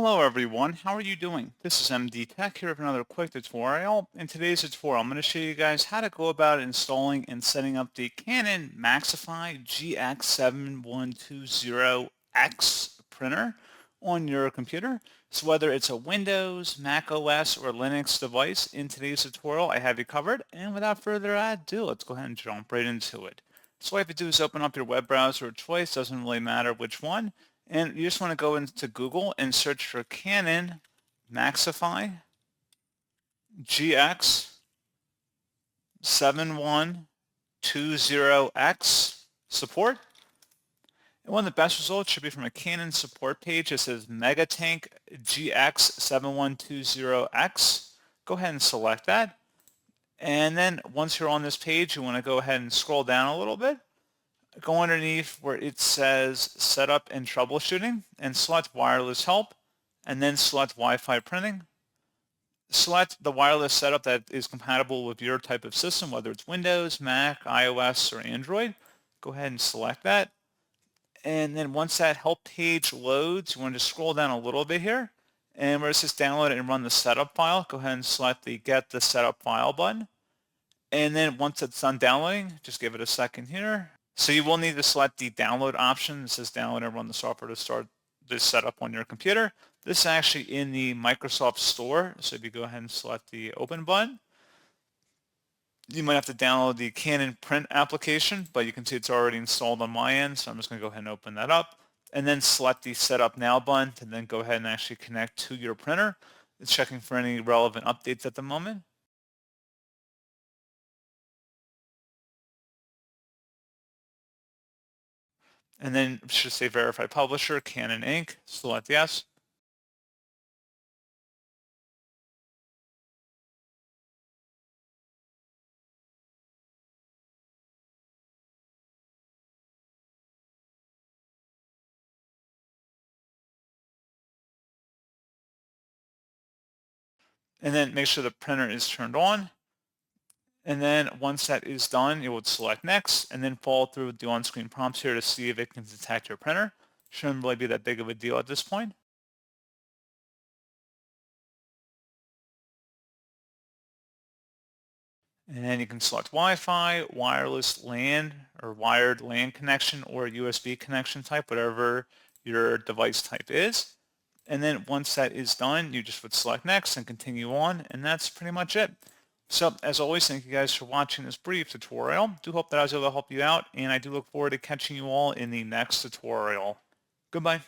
Hello everyone, how are you doing? This is MD Tech here with another quick tutorial. In today's tutorial, I'm going to show you guys how to go about installing and setting up the Canon MAXIFY GX7120X printer on your computer. So whether it's a Windows, Mac OS, or Linux device, in today's tutorial I have you covered. And without further ado, let's go ahead and jump right into it. So all you have to do is open up your web browser of choice, doesn't really matter which one. And you just want to go into Google and search for Canon MAXIFY GX7120X support. And one of the best results should be from a Canon support page that says MegaTank GX7120X. Go ahead and select that. And then once you're on this page, you want to go ahead and scroll down a little bit. Go underneath where it says Setup and Troubleshooting and select Wireless Help, and then select Wi-Fi Printing. Select the wireless setup that is compatible with your type of system, whether it's Windows, Mac, iOS, or Android. Go ahead and select that. And then once that help page loads, you want to scroll down a little bit here. And where it says Download and Run the Setup File, go ahead and select the Get the Setup File button. And then once it's done downloading, just give it a second here. So you will need to select the download option. It says download and run the software to start this setup on your computer. This is actually in the Microsoft Store. So if you go ahead and select the open button, you might have to download the Canon print application, but you can see it's already installed on my end. So I'm just going to go ahead and open that up and then select the setup now button and then go ahead and actually connect to your printer. It's checking for any relevant updates at the moment. And then it should say Verify Publisher, Canon Inc. Select Yes. And then make sure the printer is turned on. And then once that is done, you would select Next and then follow through with the on-screen prompts here to see if it can detect your printer. Shouldn't really be that big of a deal at this point. And then you can select Wi-Fi, wireless LAN, or wired LAN connection, or USB connection type, whatever your device type is. And then once that is done, you just would select Next and continue on, and that's pretty much it. So as always, thank you guys for watching this brief tutorial. Do hope that I was able to help you out, and I do look forward to catching you all in the next tutorial. Goodbye.